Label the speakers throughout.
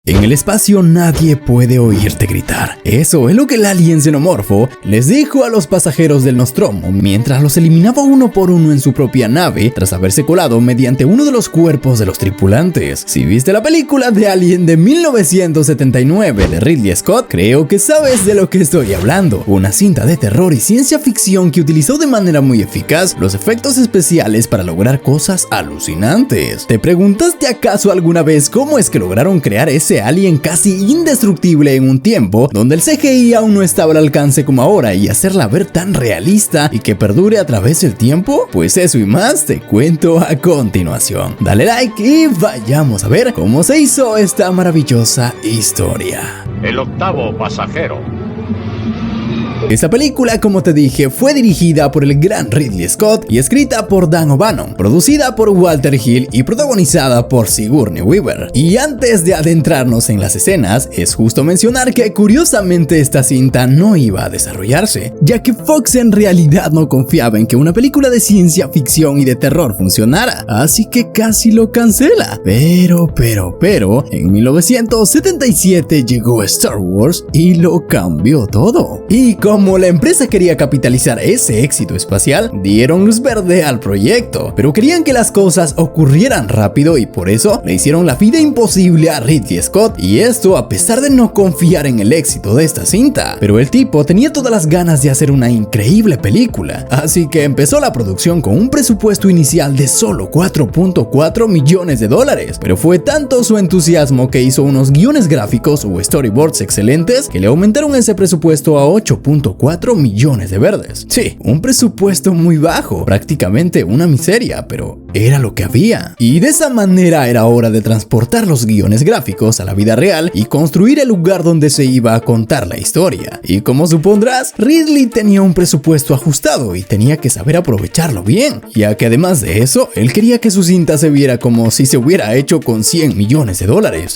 Speaker 1: En el espacio nadie puede oírte gritar. Eso es lo que el alien xenomorfo les dijo a los pasajeros del Nostromo mientras los eliminaba uno por uno en su propia nave tras haberse colado mediante uno de los cuerpos de los tripulantes. Si viste la película de Alien de 1979 de Ridley Scott, creo que sabes de lo que estoy hablando. Una cinta de terror y ciencia ficción que utilizó de manera muy eficaz los efectos especiales para lograr cosas alucinantes. ¿Te preguntaste acaso alguna vez cómo es que lograron crear ese alien casi indestructible en un tiempo donde el CGI aún no estaba al alcance como ahora y hacerla ver tan realista y que perdure a través del tiempo? Pues eso y más te cuento a continuación. Dale like y vayamos a ver cómo se hizo esta maravillosa historia.
Speaker 2: El octavo pasajero.
Speaker 1: Esta película, como te dije, fue dirigida por el gran Ridley Scott y escrita por Dan O'Bannon, producida por Walter Hill y protagonizada por Sigourney Weaver. Y antes de adentrarnos en las escenas, es justo mencionar que curiosamente esta cinta no iba a desarrollarse, ya que Fox en realidad no confiaba en que una película de ciencia ficción y de terror funcionara, así que casi lo cancela. Pero, en 1977 llegó Star Wars y lo cambió todo. Y como la empresa quería capitalizar ese éxito espacial, dieron luz verde al proyecto, pero querían que las cosas ocurrieran rápido y por eso le hicieron la vida imposible a Ridley Scott, y esto a pesar de no confiar en el éxito de esta cinta. Pero el tipo tenía todas las ganas de hacer una increíble película, así que empezó la producción con un presupuesto inicial de solo $4.4 millones, pero fue tanto su entusiasmo que hizo unos guiones gráficos o storyboards excelentes que le aumentaron ese presupuesto a $8.4 millones de verdes. Sí, un presupuesto muy bajo, prácticamente una miseria, pero era lo que había. Y de esa manera era hora de transportar los guiones gráficos a la vida real y construir el lugar donde se iba a contar la historia. Y como supondrás, Ridley tenía un presupuesto ajustado y tenía que saber aprovecharlo bien, ya que además de eso, él quería que su cinta se viera como si se hubiera hecho con $100 millones.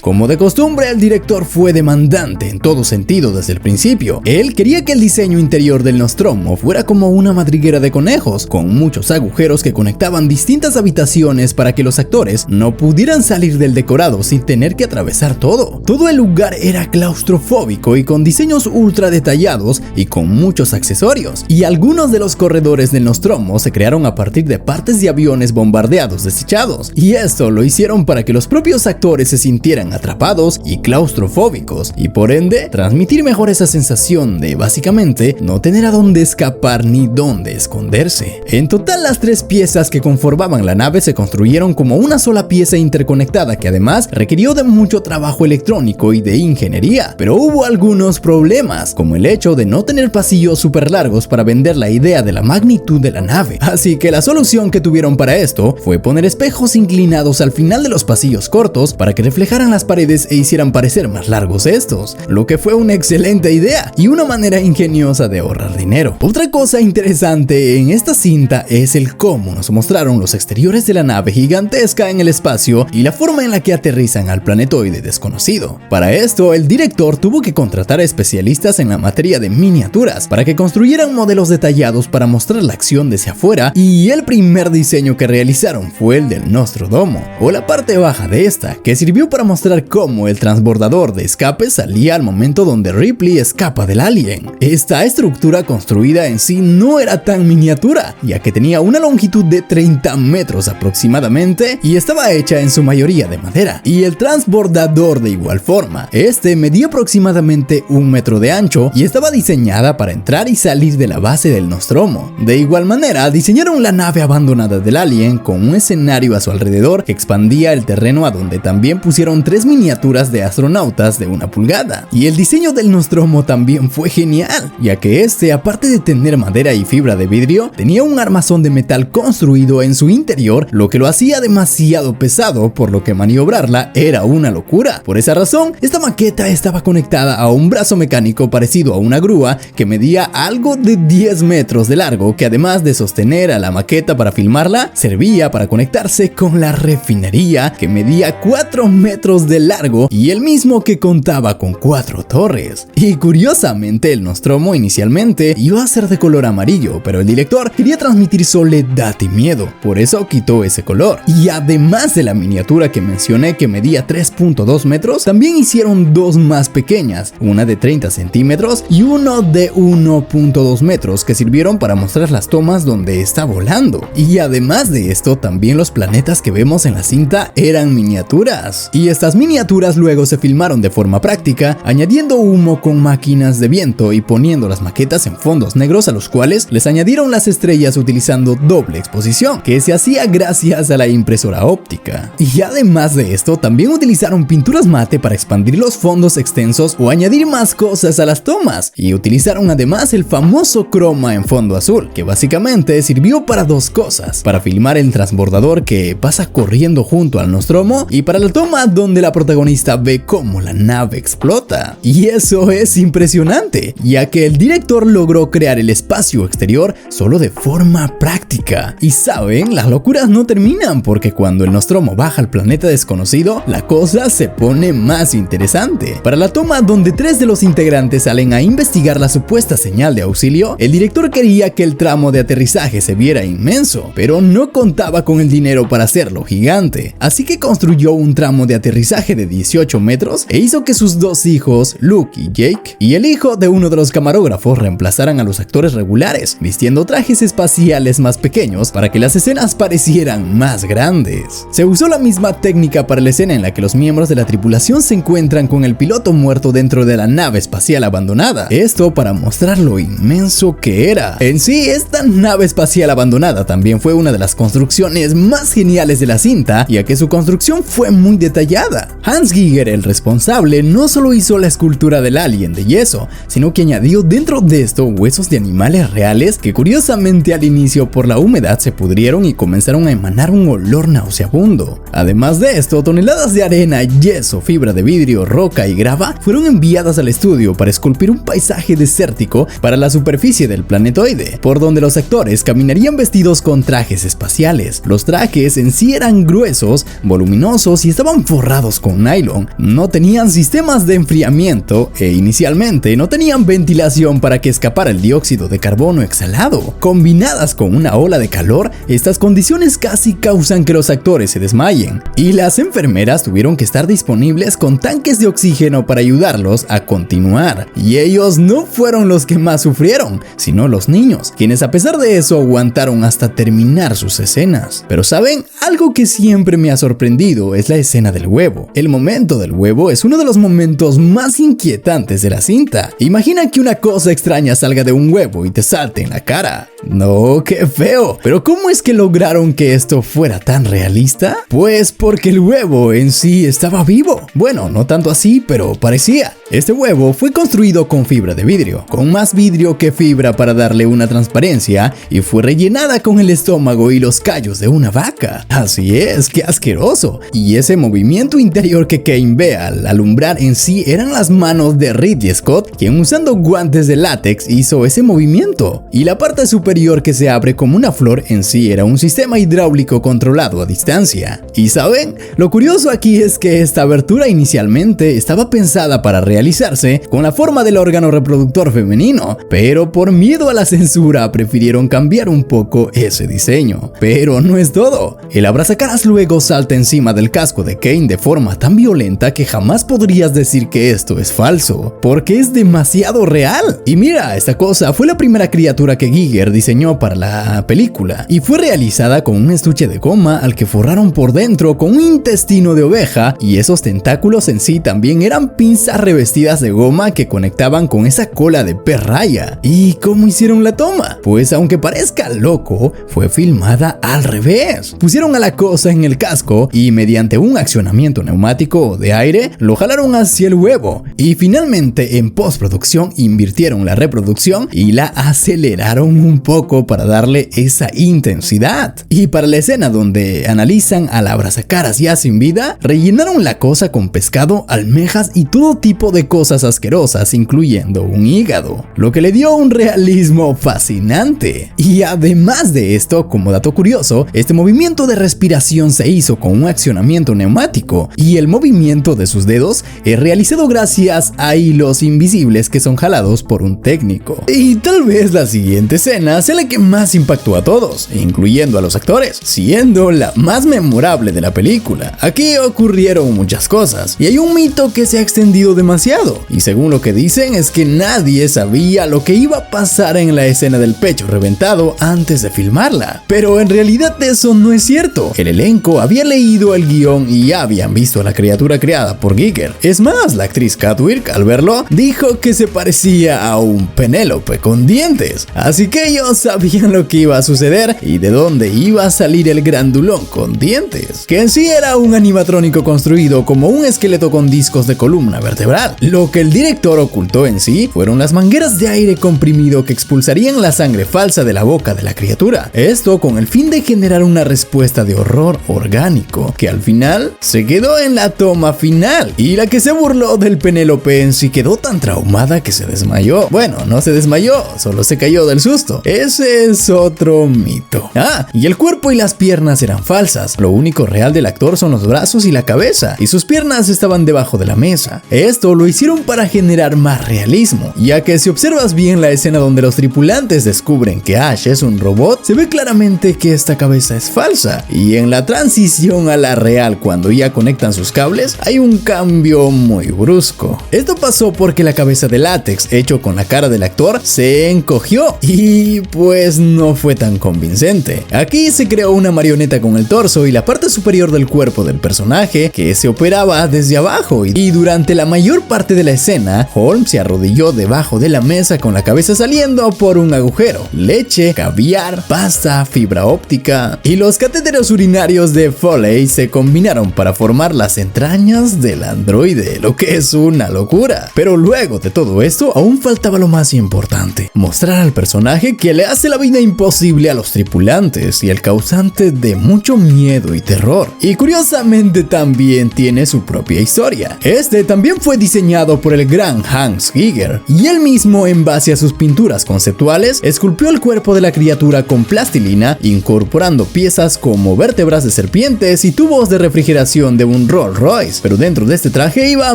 Speaker 1: Como de costumbre, el director fue demandante en todo sentido desde el principio. Él quería que el diseño interior del Nostromo fuera como una madriguera de conejos, con muchos agujeros que conectaban distintas habitaciones para que los actores no pudieran salir del decorado sin tener que atravesar todo. Todo el lugar era claustrofóbico y con diseños ultra detallados y con muchos accesorios. Y algunos de los corredores del Nostromo se crearon a partir de partes de aviones bombardeados desechados. Y esto lo hicieron para que los propios actores se sintieran atrapados y claustrofóbicos, y por ende transmitir mejor esa sensación de básicamente no tener a dónde escapar ni dónde esconderse. En total, las tres piezas que conformaban la nave se construyeron como una sola pieza interconectada que además requirió de mucho trabajo electrónico y de ingeniería, pero hubo algunos problemas, como el hecho de no tener pasillos súper largos para vender la idea de la magnitud de la nave. Así que la solución que tuvieron para esto fue poner espejos inclinados al final de los pasillos cortos para que reflejaran las paredes e hicieran parecer más largos estos, lo que fue una excelente idea y una manera ingeniosa de ahorrar dinero. Otra cosa interesante en esta cinta es el cómo nos mostraron los exteriores de la nave gigantesca en el espacio y la forma en la que aterrizan al planetoide desconocido. Para esto, el director tuvo que contratar a especialistas en la materia de miniaturas para que construyeran modelos detallados para mostrar la acción desde afuera, y el primer diseño que realizaron fue el del Nostrodomo, o la parte baja de esta, que sirvió para mostrar cómo el transbordador de escape salía al momento donde Ripley escapa del alien. Esta estructura construida en sí no era tan miniatura, ya que tenía una longitud de 30 metros aproximadamente y estaba hecha en su mayoría de madera, y el transbordador de igual forma. Este medía aproximadamente 1 metro de ancho y estaba diseñada para entrar y salir de la base del Nostromo. De igual manera, diseñaron la nave abandonada del alien con un escenario a su alrededor que expandía el terreno, a donde también pusieron 3 miniaturas de astronautas de 1 pulgada. Y el diseño del Nostromo también fue genial, ya que este, aparte de tener madera y fibra de vidrio, tenía un armazón de metal construido en su interior, lo que lo hacía demasiado pesado, por lo que maniobrarla era una locura. Por esa razón, esta maqueta estaba conectada a un brazo mecánico parecido a una grúa que medía algo de 10 metros de largo, que además de sostener a la maqueta para filmarla, servía para conectarse con la refinería, que medía 4 metros de largo y el mismo que contaba con 4 torres. Y curiosamente, el Nostromo Nostromo inicialmente iba a ser de color amarillo, pero el director quería transmitir soledad y miedo, por eso quitó ese color. Y además de la miniatura que mencioné que medía 3.2 metros, también hicieron dos más pequeñas, una de 30 centímetros y uno de 1.2 metros que sirvieron para mostrar las tomas donde está volando. Y además de esto, también los planetas que vemos en la cinta eran miniaturas. Y estas miniaturas luego se filmaron de forma práctica, añadiendo humo con máquinas de viento y poniendo las maquetas en fondos negros a los cuales les añadieron las estrellas utilizando doble exposición, que se hacía gracias a la impresora óptica. Y además de esto, también utilizaron pinturas mate para expandir los fondos extensos o añadir más cosas a las tomas, y utilizaron además el famoso croma en fondo azul, que básicamente sirvió para dos cosas: para filmar el transbordador que pasa corriendo junto al Nostromo y para la toma donde la protagonista ve cómo la nave explota. Y eso es impresionante, ya que el director logró crear el espacio exterior solo de forma práctica. Y saben, las locuras no terminan, porque cuando el Nostromo baja al planeta desconocido, la cosa se pone más interesante. Para la toma donde 3 de los integrantes salen a investigar la supuesta señal de auxilio, el director quería que el tramo de aterrizaje se viera inmenso, pero no contaba con el dinero para hacerlo gigante, así que construyó un tramo de aterrizaje de 18 metros e hizo que sus dos hijos, Luke y Jake, y el hijo de uno de los camarógrafos reemplazaran a los actores regulares, vistiendo trajes espaciales más pequeños para que las escenas parecieran más grandes. Se usó la misma técnica para la escena en la que los miembros de la tripulación se encuentran con el piloto muerto dentro de la nave espacial abandonada, esto para mostrar lo inmenso que era. En sí, esta nave espacial abandonada también fue una de las construcciones más geniales de la cinta, ya que su construcción fue muy detallada. Hans Giger, el responsable, no solo hizo la escultura del alien de yeso, sino que añadió dentro de esto huesos de animales reales que curiosamente al inicio por la humedad se pudrieron y comenzaron a emanar un olor nauseabundo. Además de esto, toneladas de arena, yeso, fibra de vidrio, roca y grava fueron enviadas al estudio para esculpir un paisaje desértico para la superficie del planetoide, por donde los actores caminarían vestidos con trajes espaciales. Los trajes en sí eran gruesos, voluminosos y estaban forrados con nylon. No tenían sistemas de enfriamiento e inicialmente no tenían ventilación para que escapara el dióxido de carbono exhalado. Combinadas con una ola de calor, estas condiciones casi causan que los actores se desmayen, y las enfermeras tuvieron que estar disponibles con tanques de oxígeno para ayudarlos a continuar. Y ellos no fueron los que más sufrieron, sino los niños, quienes a pesar de eso aguantaron hasta terminar sus escenas. Pero ¿saben? Algo que siempre me ha sorprendido es la escena del huevo. El momento del huevo es uno de los momentos más inquietantes de la cinta. Imagina que una cosa extraña salga de un huevo y te salte en la cara. No, qué feo. Pero ¿cómo es que lograron que esto fuera tan realista? Pues porque el huevo en sí estaba vivo. Bueno, no tanto así, pero parecía. Este huevo fue construido con fibra de vidrio, con más vidrio que fibra para darle una transparencia, y fue rellenada con el estómago y los callos de una vaca. Así es, qué asqueroso. Y ese movimiento interior que Kane ve al alumbrar en sí eran las manos de Ridley Scott, quien usando guantes de látex hizo ese movimiento. Y la parte superior que se abre como una flor en sí era un sistema hidráulico controlado a distancia. Y ¿saben? Lo curioso aquí es que esta abertura inicialmente estaba pensada para realizarse con la forma del órgano reproductor femenino, pero por miedo a la censura prefirieron cambiar un poco ese diseño. Pero no es todo. El abrazacaras luego salta encima del casco de Kane de forma tan violenta que jamás podrías decir que esto es falso, porque es demasiado real. Y mira, esta cosa fue la primera criatura que Giger diseñó para la película, y fue realizada con un estuche de goma al que forraron por dentro con un intestino de oveja, y esos tentáculos en sí también eran pinzas revestidas de goma que conectaban con esa cola de pez raya. ¿Y cómo hicieron la toma? Pues aunque parezca loco, fue filmada al revés. Pusieron a la cosa en el casco y mediante un accionamiento neumático de aire lo jalaron hacia el huevo, y finalmente en postproducción invirtieron la reproducción y la aceleraron un poco para darle esa intensidad. Y para la escena donde analizan a la abrazacaras ya sin vida, rellenaron la cosa con pescado, almejas y todo tipo de cosas asquerosas, incluyendo un hígado, lo que le dio un realismo fascinante. Y además de esto, como dato curioso, este movimiento de respiración se hizo con un accionamiento neumático, y el movimiento de sus dedos es realizado gracias veías a hilos invisibles que son jalados por un técnico. Y tal vez la siguiente escena sea la que más impactó a todos, incluyendo a los actores, siendo la más memorable de la película. Aquí ocurrieron muchas cosas, y hay un mito que se ha extendido demasiado, y según lo que dicen es que nadie sabía lo que iba a pasar en la escena del pecho reventado antes de filmarla. Pero en realidad eso no es cierto. El elenco había leído el guión y ya habían visto a la criatura creada por Giger. Es más, la actriz Catwick al verlo dijo que se parecía a un Penélope con dientes. Así que ellos sabían lo que iba a suceder y de dónde iba a salir el grandulón con dientes, que en sí era un animatrónico construido como un esqueleto con discos de columna vertebral. Lo que el director ocultó en sí fueron las mangueras de aire comprimido que expulsarían la sangre falsa de la boca de la criatura. Esto con el fin de generar una respuesta de horror orgánico, que al final se quedó en la toma final, y la que se burló del Penélope en sí quedó tan traumada que se desmayó. Bueno, no se desmayó, solo se cayó del susto. Ese es otro mito. Y el cuerpo y las piernas eran falsas. Lo único real del actor son los brazos y la cabeza, y sus piernas estaban debajo de la mesa. Esto lo hicieron para generar más realismo, ya que si observas bien la escena donde los tripulantes descubren que Ash es un robot, se ve claramente que esta cabeza es falsa, y en la transición a la real cuando ya conectan sus cables hay un cambio muy brusco. Esto pasó porque la cabeza de látex hecho con la cara del actor se encogió y pues no fue tan convincente. Aquí se creó una marioneta con el torso y la parte superior del cuerpo del personaje que se operaba desde abajo, y durante la mayor parte de la escena Holmes se arrodilló debajo de la mesa con la cabeza saliendo por un agujero. Leche, caviar, pasta, fibra óptica y los catéteres urinarios de Foley se combinaron para formar las entrañas del androide, lo que es una locura. Pero luego de todo esto aún faltaba lo más importante: mostrar al personaje que le hace la vida imposible a los tripulantes y el causante de mucho miedo y terror. Y curiosamente también tiene su propia historia. Este también fue diseñado por el gran Hans Giger, y él mismo, en base a sus pinturas conceptuales, esculpió el cuerpo de la criatura con plastilina, incorporando piezas como vértebras de serpientes y tubos de refrigeración de un Rolls Royce. Pero dentro de este traje iba a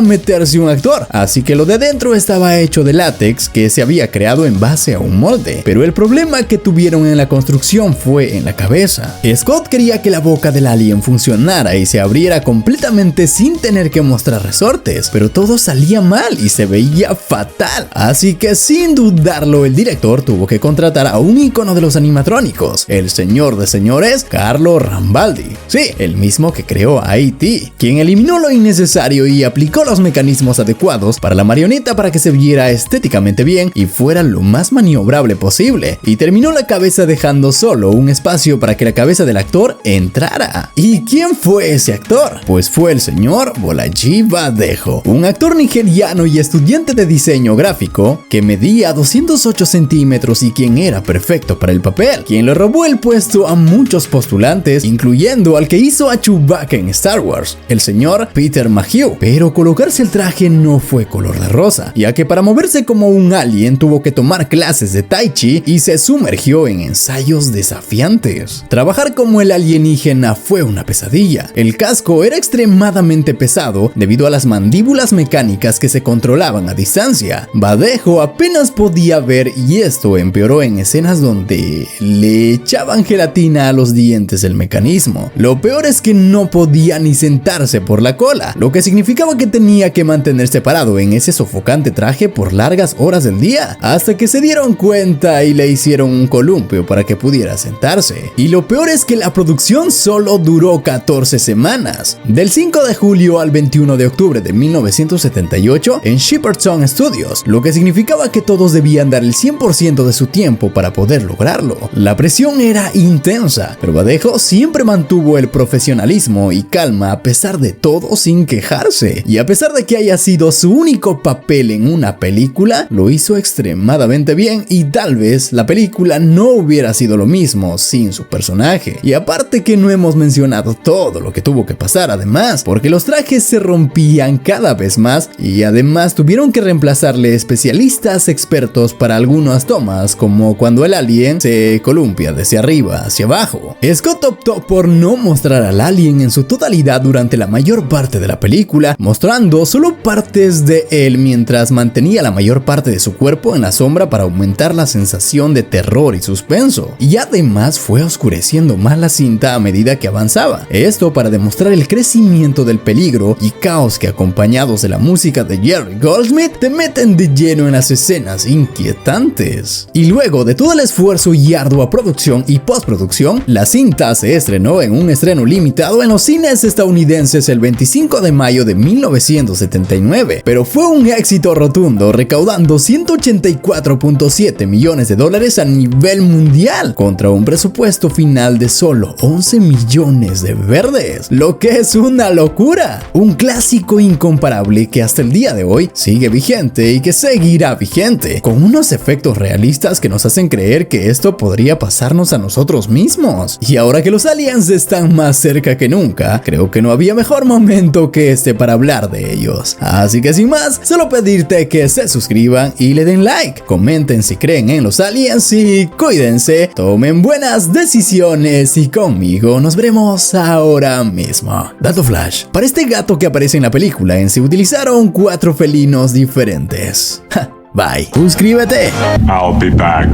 Speaker 1: meterse un actor, así que lo de dentro estaba hecho de látex que se había creado en base a un molde. Pero el problema que tuvieron en la construcción fue en la cabeza. Scott quería que la boca del alien funcionara y se abriera completamente sin tener que mostrar resortes, pero todo salía mal y se veía fatal. Así que sin dudarlo, el director tuvo que contratar a un ícono de los animatrónicos, el señor de señores, Carlo Rambaldi. Sí, el mismo que creó a E.T., quien eliminó lo innecesario y aplicó los mecanismos adecuados para la marioneta para que se viera estéticamente bien y fuera lo más maniobrable posible, y terminó la cabeza dejando solo un espacio para que la cabeza del actor entrara. ¿Y quién fue ese actor? Pues fue el señor Bolaji Badejo, un actor nigeriano y estudiante de diseño gráfico que medía 208 centímetros y quien era perfecto para el papel, quien le robó el puesto a muchos postulantes, incluyendo al que hizo a Chewbacca en Star Wars, el señor Peter Mayhew. Pero colocarse el traje no fue color de rosa, ya que para moverse como un alien tuvo que tomar clases de Tai Chi y se sumergió en ensayos desafiantes. Trabajar como el alienígena fue una pesadilla. El casco era extremadamente pesado debido a las mandíbulas mecánicas que se controlaban a distancia. Badejo apenas podía ver, y esto empeoró en escenas donde le echaban gelatina a los dientes del mecanismo. Lo peor es que no podía ni sentarse por la cola, lo que significaba que tenía que mantenerse parado en ese sofocante traje por largas horas del día, hasta que se dieron cuenta y le hicieron un columpio para que pudiera sentarse. Y lo peor es que la producción solo duró 14 semanas, del 5 de julio al 21 de octubre de 1978 en Shepperton Studios, lo que significaba que todos debían dar el 100% de su tiempo para poder lograrlo. La presión era intensa, pero Badejo siempre mantuvo el profesionalismo y calma a pesar de todo, sin quejarse. Y a pesar de que haya sido su único papel en una película, lo hizo extremadamente bien, y tal vez la película no hubiera sido lo mismo sin su personaje. Y aparte que no hemos mencionado todo lo que tuvo que pasar además, porque los trajes se rompían cada vez más y además tuvieron que reemplazarle especialistas expertos para algunas tomas, como cuando el alien se columpia desde arriba hacia abajo. Scott optó por no mostrar al alien en su totalidad durante la mayor parte de la película, mostrando solo parte partes de él mientras mantenía la mayor parte de su cuerpo en la sombra para aumentar la sensación de terror y suspenso. Y además fue oscureciendo más la cinta a medida que avanzaba. Esto para demostrar el crecimiento del peligro y caos que, acompañados de la música de Jerry Goldsmith, te meten de lleno en las escenas inquietantes. Y luego de todo el esfuerzo y ardua producción y postproducción, la cinta se estrenó en un estreno limitado en los cines estadounidenses el 25 de mayo de 1979, pero fue un éxito rotundo, recaudando $184.7 millones a nivel mundial, contra un presupuesto final de solo 11 millones de verdes, lo que es una locura. Un clásico incomparable que hasta el día de hoy sigue vigente y que seguirá vigente, con unos efectos realistas que nos hacen creer que esto podría pasarnos a nosotros mismos. Y ahora que los aliens están más cerca que nunca, creo que no había mejor momento que este para hablar de ellos. Así que sin más, solo pedirte que se suscriban y le den like, comenten si creen en los aliens y cuídense, tomen buenas decisiones y conmigo nos veremos ahora mismo. Dato flash: para este gato que aparece en la película se utilizaron 4 felinos diferentes. Bye. Suscríbete.
Speaker 2: I'll be back.